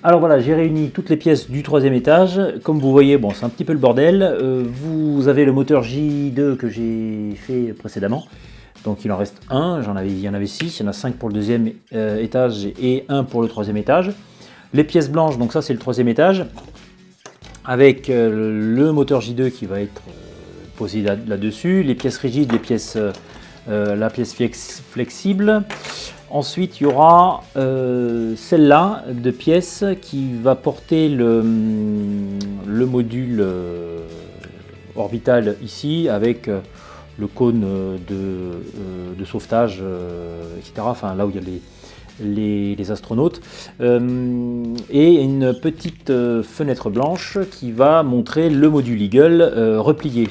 Alors voilà, j'ai réuni toutes les pièces du troisième étage. Comme vous voyez, bon, c'est un petit peu le bordel. Vous avez le moteur J2 que j'ai fait précédemment. Donc il en reste un, il y en avait 6, il y en a 5 pour le deuxième étage et 1 pour le troisième étage. Les pièces blanches, donc ça c'est le troisième étage, avec le moteur J2 qui va être posé là-dessus, les pièces rigides, la pièce flexible. Ensuite, il y aura celle-là de pièce qui va porter le module orbital ici avec le cône de sauvetage, etc. Enfin, là où il y a les astronautes. Et une petite fenêtre blanche qui va montrer le module Eagle replié.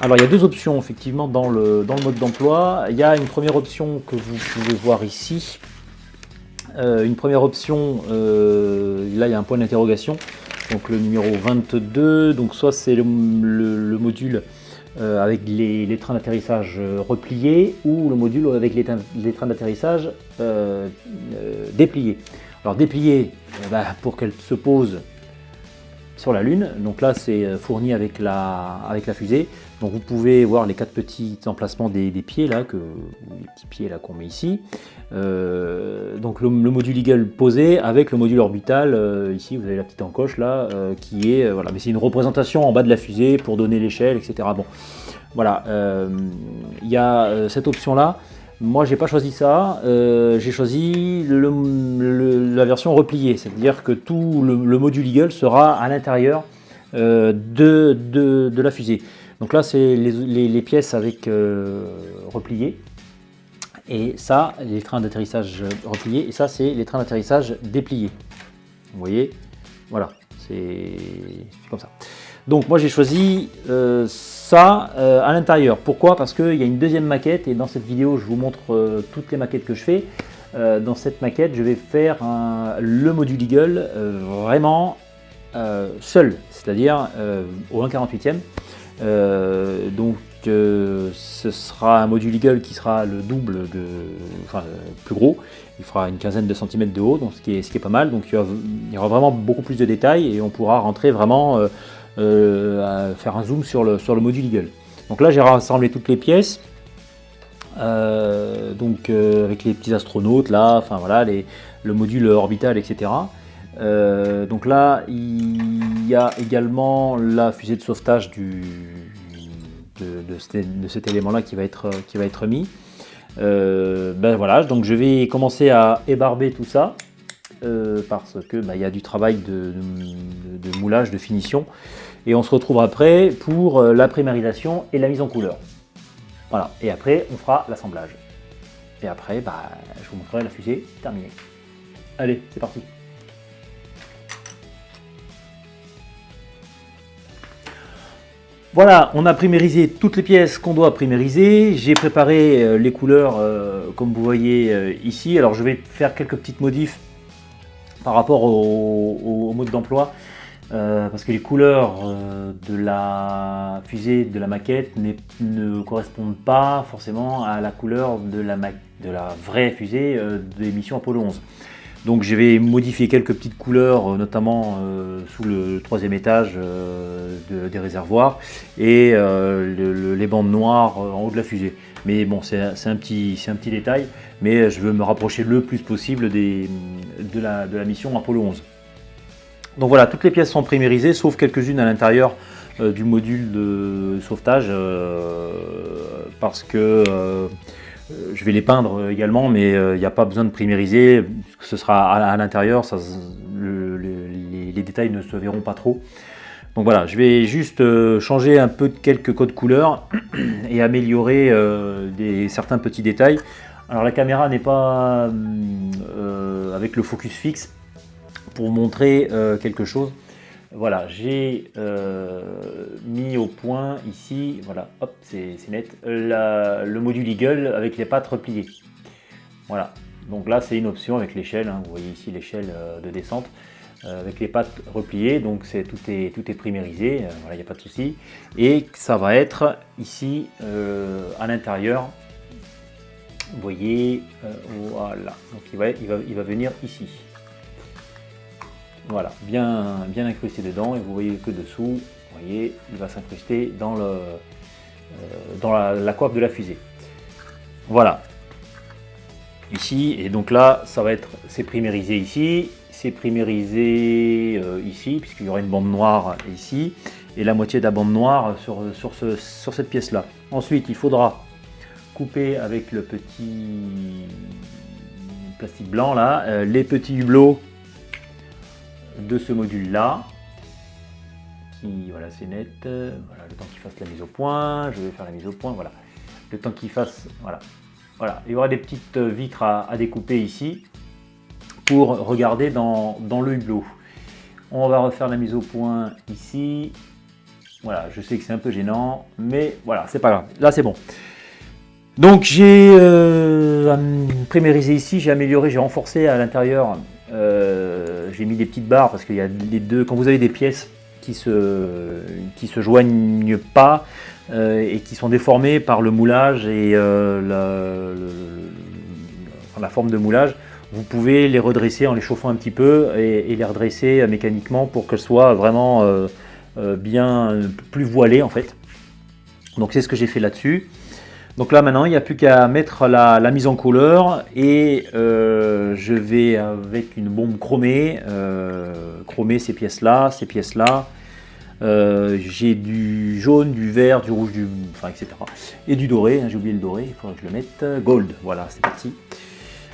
Alors il y a deux options effectivement dans le mode d'emploi. Il y a une première option que vous pouvez voir ici. Une première option, là il y a un point d'interrogation, donc le numéro 22, donc soit c'est le module avec les trains d'atterrissage repliés ou le module avec les trains d'atterrissage dépliés. Alors dépliés, pour qu'elle se pose sur la Lune, donc là c'est fourni avec la fusée, donc vous pouvez voir les 4 petits emplacements des pieds là, les petits pieds là qu'on met ici, donc le module Eagle posé avec le module orbital, ici vous avez la petite encoche là, qui est, voilà, mais c'est une représentation en bas de la fusée pour donner l'échelle, etc. Bon, voilà, il y a cette option là. Moi, j'ai pas choisi ça, j'ai choisi la version repliée, c'est-à-dire que tout le module Eagle sera à l'intérieur de la fusée. Donc là, c'est les pièces avec repliés, et ça, les trains d'atterrissage repliés, et ça, c'est les trains d'atterrissage dépliés. Vous voyez, voilà, c'est comme ça. Donc moi j'ai choisi ça à l'intérieur. Pourquoi? Parce qu'il y a une deuxième maquette et dans cette vidéo je vous montre toutes les maquettes que je fais. Dans cette maquette je vais faire le module Eagle vraiment seul, c'est-à-dire au 1/48e. Donc ce sera un module Eagle qui sera le double plus gros. Il fera une quinzaine de centimètres de haut, donc ce qui est pas mal. Donc il y aura vraiment beaucoup plus de détails et on pourra rentrer vraiment à faire un zoom sur le module Eagle. Donc là j'ai rassemblé toutes les pièces, avec les petits astronautes là, enfin voilà, le module orbital, etc. Donc là il y a également la fusée de sauvetage de cet élément là qui va être mis. Voilà, donc je vais commencer à ébarber tout ça. Parce que il y a du travail de moulage, de finition, et on se retrouve après pour la primarisation et la mise en couleur. Voilà, et après on fera l'assemblage. Et après, je vous montrerai la fusée terminée. Allez, c'est parti. Voilà, on a primérisé toutes les pièces qu'on doit primériser. J'ai préparé les couleurs comme vous voyez ici. Alors je vais faire quelques petites modifs par rapport au mode d'emploi, parce que les couleurs de la fusée, de la maquette ne correspondent pas forcément à la couleur de la vraie fusée des missions Apollo 11. Donc je vais modifier quelques petites couleurs, notamment sous le troisième étage des réservoirs, et les bandes noires en haut de la fusée. Mais bon, c'est un petit détail, mais je veux me rapprocher le plus possible de la mission Apollo 11. Donc voilà, toutes les pièces sont primérisées, sauf quelques-unes à l'intérieur du module de sauvetage, parce que je vais les peindre également, mais il n'y a pas besoin de primériser, ce sera à l'intérieur, les détails ne se verront pas trop. Donc voilà, je vais juste changer un peu quelques codes couleurs et améliorer certains petits détails. Alors la caméra n'est pas avec le focus fixe pour montrer quelque chose. Voilà, j'ai mis au point ici, voilà, hop, c'est net, le module Eagle avec les pattes repliées. Voilà, donc là c'est une option avec l'échelle, hein, vous voyez ici l'échelle de descente. Avec les pattes repliées, donc tout est primérisé, voilà, il n'y a pas de souci. Et ça va être ici à l'intérieur, vous voyez, voilà, donc il va venir ici. Voilà, bien incrusté dedans, et vous voyez que dessous, vous voyez, il va s'incruster dans la coiffe de la fusée. Voilà. Ici, et donc là, c'est primérisé ici, c'est primérisé ici, puisqu'il y aura une bande noire ici, et la moitié de la bande noire sur cette pièce-là. Ensuite, il faudra couper avec le petit plastique blanc là, les petits hublots de ce module-là. Voilà, c'est net. Voilà, le temps qu'il fasse la mise au point, je vais faire la mise au point, voilà. Le temps qu'il fasse, voilà. Voilà, il y aura des petites vitres à découper ici pour regarder dans le hublot. On va refaire la mise au point ici. Voilà, je sais que c'est un peu gênant, mais voilà, c'est pas grave. Là, c'est bon. Donc, j'ai primérisé ici, j'ai amélioré, j'ai renforcé à l'intérieur. J'ai mis des petites barres parce qu'il y a les deux. Quand vous avez des pièces qui se joignent pas, et qui sont déformés par le moulage et la forme de moulage, vous pouvez les redresser en les chauffant un petit peu et les redresser mécaniquement pour qu'elles soient vraiment bien plus voilées en fait. Donc c'est ce que j'ai fait là-dessus. Donc là maintenant il n'y a plus qu'à mettre la mise en couleur, et je vais avec une bombe chromée chromer ces pièces-là, j'ai du jaune, du vert, du rouge, etc. Et du doré, hein, j'ai oublié le doré, il faudrait que je le mette. Gold, voilà, c'est parti.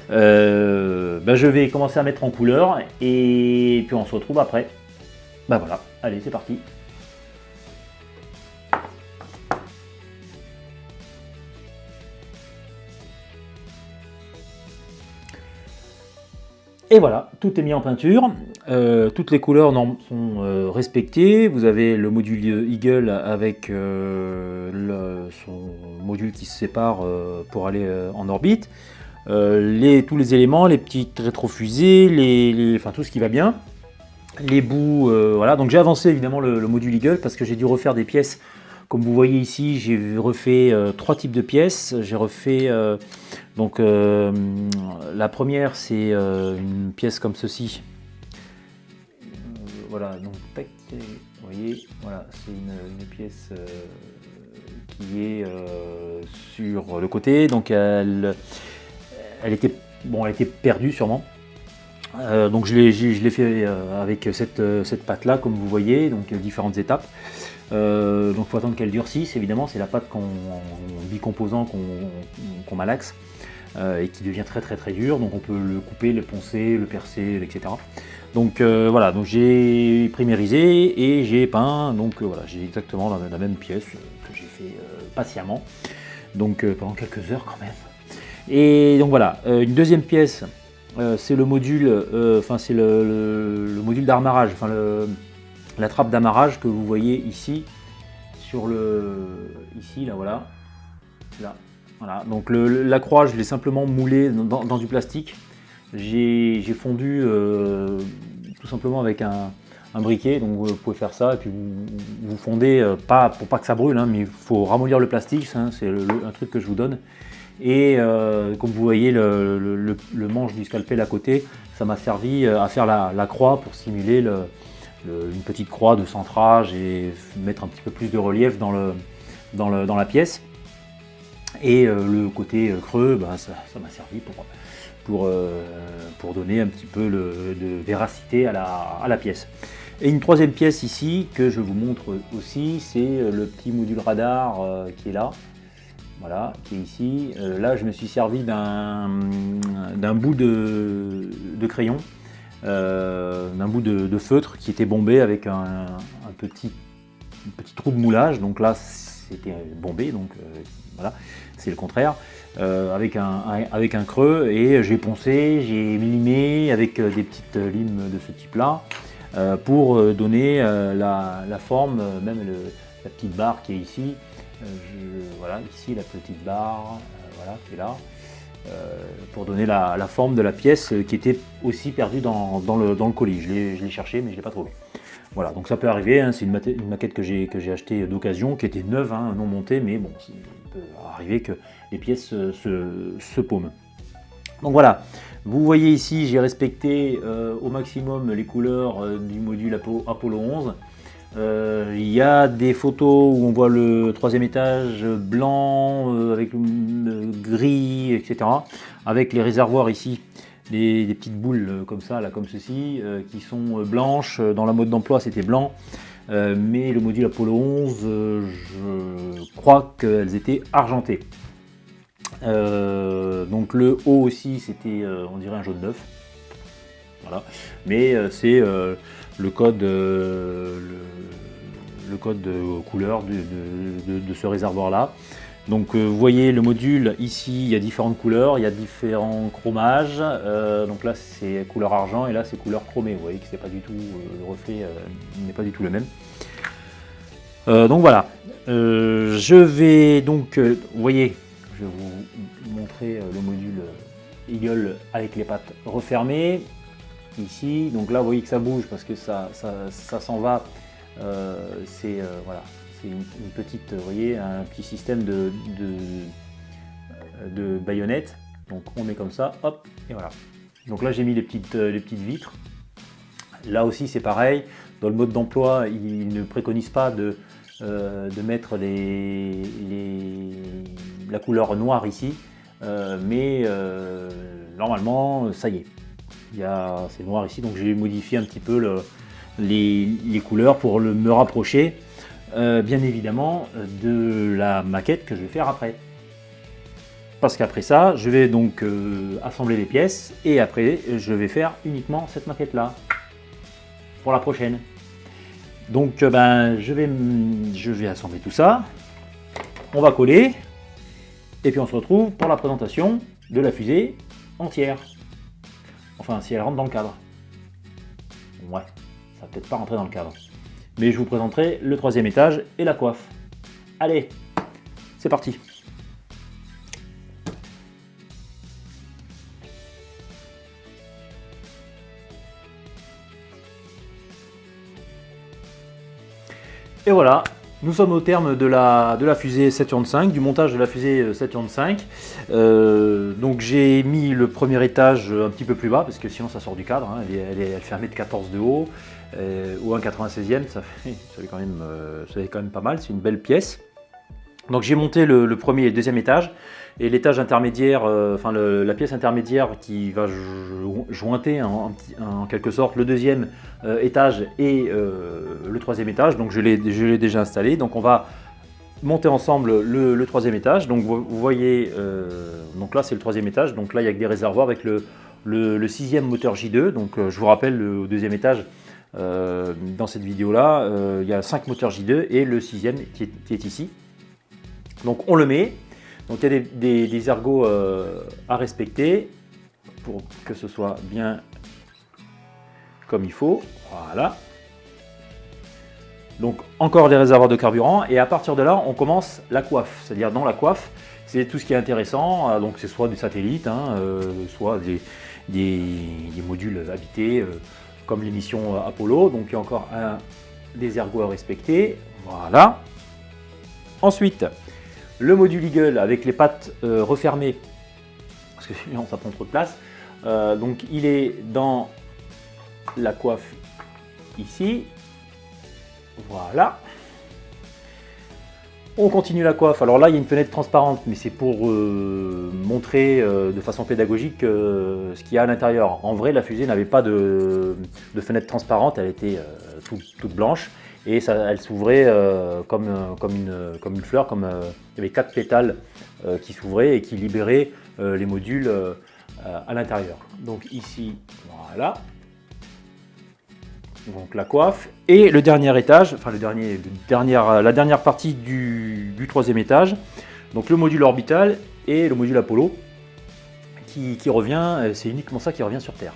Je vais commencer à mettre en couleur, et puis on se retrouve après. Voilà, allez, c'est parti. Et voilà, tout est mis en peinture, toutes les couleurs sont respectées. Vous avez le module Eagle avec son module qui se sépare pour aller en orbite. Tous les éléments, les petites rétrofusées, enfin tout ce qui va bien. Les bouts, voilà. Donc j'ai avancé évidemment le module Eagle parce que j'ai dû refaire des pièces. Comme vous voyez ici, j'ai refait 3 types de pièces. J'ai refait la première, c'est une pièce comme ceci. Voilà, donc tac, vous voyez, voilà, c'est une pièce qui est sur le côté. Donc elle était perdue sûrement. Donc je l'ai fait avec cette pâte là, comme vous voyez, donc différentes étapes. Donc il faut attendre qu'elle durcisse, évidemment, c'est la pâte en bicomposant qu'on malaxe et qui devient très très très dur, donc on peut le couper, le poncer, le percer, etc. Donc voilà, donc j'ai primérisé et j'ai peint, donc voilà, j'ai exactement la même pièce que j'ai fait patiemment, donc pendant quelques heures quand même. Et donc voilà, une deuxième pièce, c'est le module, c'est le module d'amarrage, la trappe d'amarrage que vous voyez ici, ici là, voilà, là, voilà. Donc la croix, je l'ai simplement moulée dans du plastique. J'ai fondu tout simplement avec un briquet, donc vous pouvez faire ça, et puis vous fondez, pour pas que ça brûle, hein, mais il faut ramollir le plastique, hein, c'est un truc que je vous donne. Et comme vous voyez le manche du scalpel à côté, ça m'a servi à faire la croix pour simuler une petite croix de centrage et mettre un petit peu plus de relief dans la pièce. Et le côté creux, ça m'a servi pour donner un petit peu de véracité à la pièce. Et une troisième pièce ici que je vous montre aussi, c'est le petit module radar qui est là. Voilà, qui est ici. Là, je me suis servi d'un bout de crayon, d'un bout de feutre qui était bombé avec un petit trou de moulage. Donc là, c'était bombé, donc voilà, c'est le contraire. Avec un creux, et j'ai poncé, j'ai limé avec des petites limes de ce type-là pour donner la forme, même la petite barre qui est ici. Voilà, ici la petite barre, voilà, qui est là, pour donner la forme de la pièce qui était aussi perdue dans le colis. Je l'ai cherché, mais je ne l'ai pas trouvé. Voilà, donc ça peut arriver, hein, c'est une maquette que j'ai achetée d'occasion, qui était neuve, hein, non montée, mais bon, il peut arriver que les pièces se paument. Donc voilà, vous voyez ici, j'ai respecté au maximum les couleurs du module Apollo 11. Il y a des photos où on voit le troisième étage blanc avec le gris, etc. Avec les réservoirs ici, des petites boules comme ça, là, comme ceci, qui sont blanches. Dans la mode d'emploi, c'était blanc. Mais le module Apollo 11, je crois qu'elles étaient argentées. Donc le haut aussi, c'était, on dirait un jaune neuf. Voilà. Mais c'est le code, le code de couleur de ce réservoir-là. Donc vous voyez le module ici, il y a différentes couleurs, il y a différents chromages. Donc là c'est couleur argent et là c'est couleur chromée. Vous voyez que c'est pas du tout le reflet n'est pas du tout le même. Donc voilà. Je vais donc, vous voyez, je vais vous montrer le module Eagle avec les pattes refermées ici. Donc là vous voyez que ça bouge parce que ça s'en va. Voilà. C'est une petite, vous voyez, un petit système de baïonnette. Donc on met comme ça, hop, et voilà. Donc là j'ai mis les petites vitres. Là aussi c'est pareil. Dans le mode d'emploi, il ne préconise pas de mettre la couleur noire ici. Mais normalement, ça y est. C'est noir ici, donc j'ai modifié un petit peu les couleurs pour me rapprocher. Bien évidemment de la maquette que je vais faire après, parce qu'après ça je vais donc assembler les pièces et après je vais faire uniquement cette maquette là pour la prochaine. Donc je vais assembler tout ça, on va coller et puis on se retrouve pour la présentation de la fusée entière, enfin si elle rentre dans le cadre. Ouais, ça va peut-être pas rentrer dans le cadre, mais je vous présenterai le troisième étage et la coiffe. Allez, c'est parti. Et voilà, nous sommes au terme de la fusée Saturn V, du montage de la fusée Saturn V. Donc j'ai mis le premier étage un petit peu plus bas, parce que sinon ça sort du cadre, hein. Elle fait 1,14 m de haut. Ou un 96e, ça fait quand même pas mal, c'est une belle pièce. Donc j'ai monté le premier et le deuxième étage, et l'étage intermédiaire, la pièce intermédiaire qui va jointer en quelque sorte le deuxième étage et le troisième étage. Donc je l'ai déjà installé. Donc on va monter ensemble le troisième étage. Donc vous voyez, donc là c'est le troisième étage. Donc là il y a que des réservoirs avec le sixième moteur J2. Donc je vous rappelle, au deuxième étage, dans cette vidéo là il y a 5 moteurs J2 et le sixième qui est ici. Donc on le met, donc il y a des ergots à respecter pour que ce soit bien comme il faut. Voilà, donc encore des réservoirs de carburant, et à partir de là on commence la coiffe. C'est à dire, dans la coiffe c'est tout ce qui est intéressant. Donc c'est soit des satellites, soit des modules habités, comme l'émission Apollo. Donc il y a encore des ergots à respecter. Voilà. Ensuite, le module Eagle avec les pattes refermées, parce que sinon ça prend trop de place. Donc il est dans la coiffe ici. Voilà. On continue la coiffe. Alors là il y a une fenêtre transparente, mais c'est pour montrer de façon pédagogique ce qu'il y a à l'intérieur. En vrai, la fusée n'avait pas de fenêtre transparente, elle était toute blanche. Et elle s'ouvrait comme une fleur, il y avait 4 pétales qui s'ouvraient et qui libéraient les modules à l'intérieur. Donc ici, voilà. Donc la coiffe et le dernier étage, enfin la dernière partie du troisième étage. Donc le module orbital et le module Apollo qui revient, c'est uniquement ça qui revient sur Terre.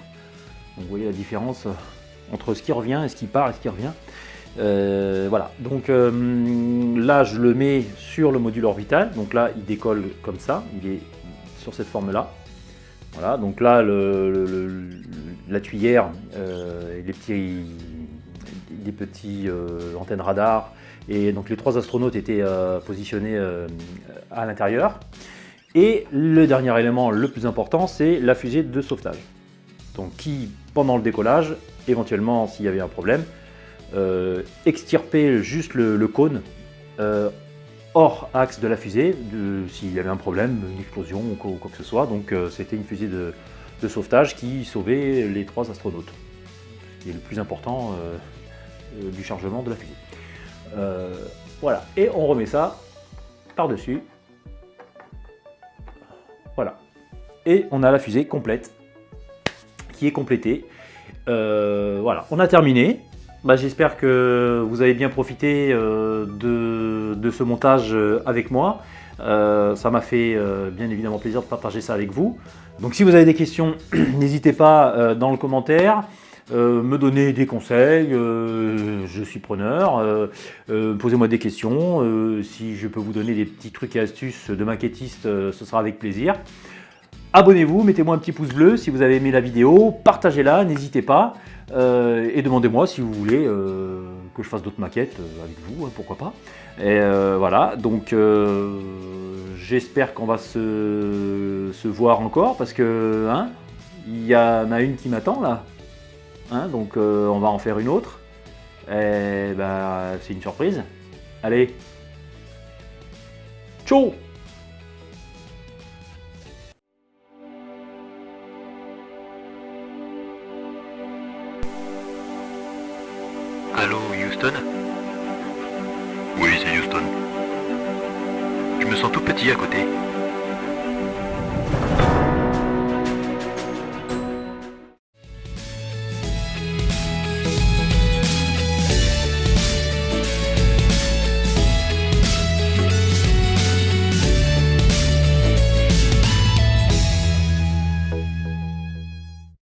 Donc vous voyez la différence entre ce qui revient et ce qui part et ce qui revient. Voilà, donc là je le mets sur le module orbital. Donc là il décolle comme ça, il est sur cette forme là. Voilà, donc là la tuyère et les petits antennes radar, et donc les 3 astronautes étaient positionnés à l'intérieur. Et le dernier élément le plus important, c'est la fusée de sauvetage. Donc qui, pendant le décollage, éventuellement s'il y avait un problème, extirpait juste le cône hors axe de la fusée, s'il y avait un problème, une explosion ou quoi que ce soit. Donc c'était une fusée de sauvetage qui sauvait les 3 astronautes, ce qui est le plus important du chargement de la fusée. Voilà, et on remet ça par-dessus. Voilà. Et on a la fusée complète, qui est complétée. Voilà, on a terminé. Bah, j'espère que vous avez bien profité de ce montage avec moi. Ça m'a fait bien évidemment plaisir de partager ça avec vous. Donc si vous avez des questions, n'hésitez pas dans le commentaire. Me donner des conseils, je suis preneur. Posez-moi des questions. Si je peux vous donner des petits trucs et astuces de maquettiste, ce sera avec plaisir. Abonnez-vous, mettez-moi un petit pouce bleu si vous avez aimé la vidéo, partagez-la, n'hésitez pas. Et demandez-moi si vous voulez que je fasse d'autres maquettes avec vous, pourquoi pas. Et voilà, donc j'espère qu'on va se voir encore parce que il y en a une qui m'attend là. Donc on va en faire une autre. Et bah, c'est une surprise. Allez, ciao! Allô, Houston? Oui, c'est Houston. Je me sens tout petit à côté.